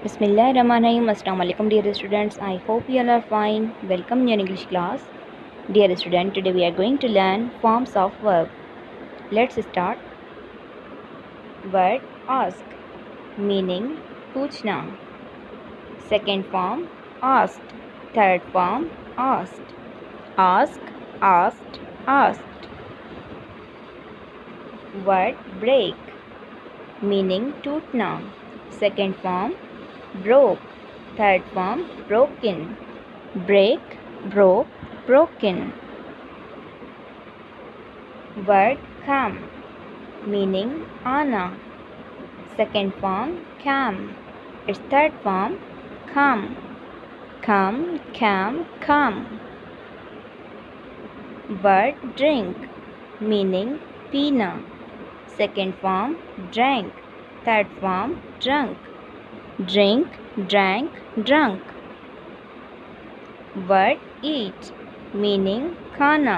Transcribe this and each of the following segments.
Bismillahirrahmanirrahim. Assalamu alaikum dear students. I hope you all are fine. Welcome in your English class. Dear student, today we are going to learn forms of verb. Let's start. Word ask, meaning पूछना. Second form asked. Third form asked. Ask, asked, asked. Word break, meaning टूटना. Second form broke. Third form broken. Break, broke, broken. Word come, meaning आना. Second form came. Its third form come. Come, came, come. Word drink, meaning पीना. Second form drank. Third form drunk. Drink, drank, drunk. Word eat, meaning खाना.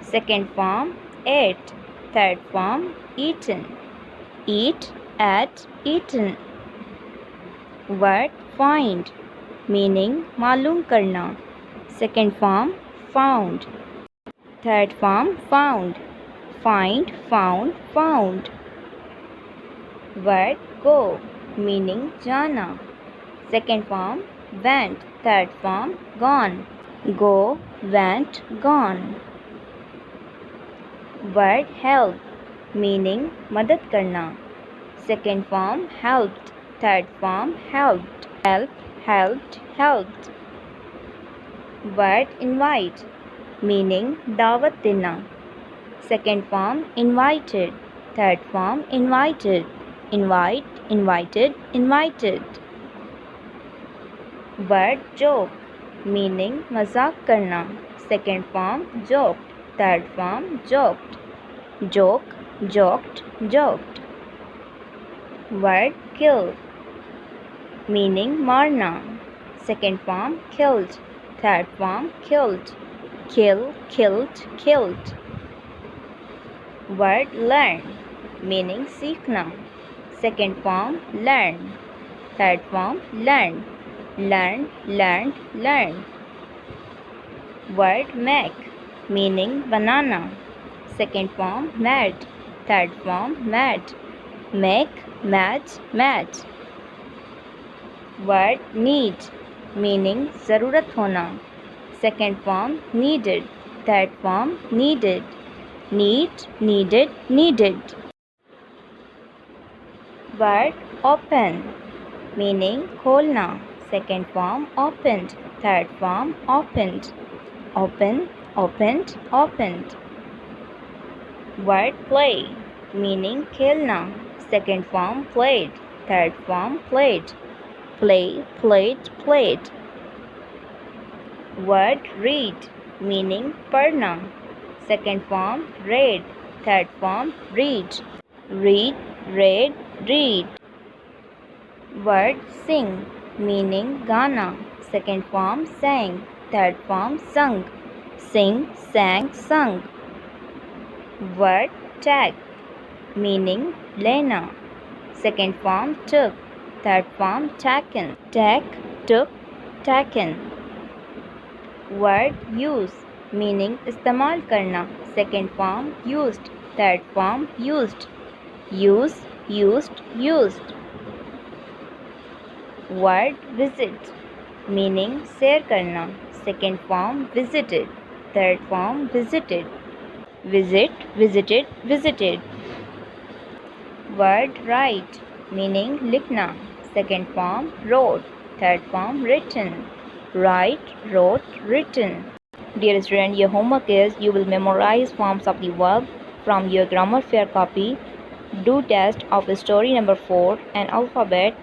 Second form ate. Third form eaten. Eat, ate, eaten. Word find, meaning मालूम करना. Second form found. Third form found. Find, found, found. Word go, meaning जाना. Second form went. Third form gone. Go, went, gone. Word help, meaning मदद करना. Second form helped. Third form helped. Help, helped, helped. Word invite, meaning दावत देना. Second form invited. Third form invited. Invite, invited, invited. Word joke, meaning मजाक करना. Second form joked. Third form joked. Joke, joked, joked. Word kill, meaning मारना. Second form killed. Third form killed. Kill, killed, killed. Word learn, meaning सीखना. Second form learn. Third form learn. Learn, learned, learn. Word make, meaning बनाना. Second form made. Third form made. Make, match, match. Word need, meaning ज़रूरत होना. Second form needed. Third form needed. Need, needed, needed. Word open, meaning खोलना. Second form opened. Third form opened. Open, opened, opened. Word play, meaning खेलना. Second form played. Third form played. Play, played, played. Word read, meaning पढ़ना. Second form read. Third form read. Read, read, read. Word sing, meaning गाना. Second form sang. Third form sung. Sing, sang, sung. Word take, meaning लेना. Second form took. Third form taken. Take, took, taken. Word use, meaning इस्तेमाल करना. Second form used. Third form used. Use, used, used. Word visit, meaning सैर करना. Second form visited. Third form visited. Visit, visited, visited. Word write, meaning लिखना. Second form wrote. Third form written. Write, wrote, written. Dear student, your homework is you will memorize forms of the verb from your grammar fair copy. Do test of story number 4 and alphabet.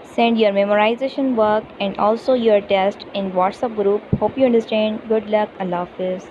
Send your memorization work and also your test in WhatsApp group. Hope you understand. Good luck. Allah Hafiz.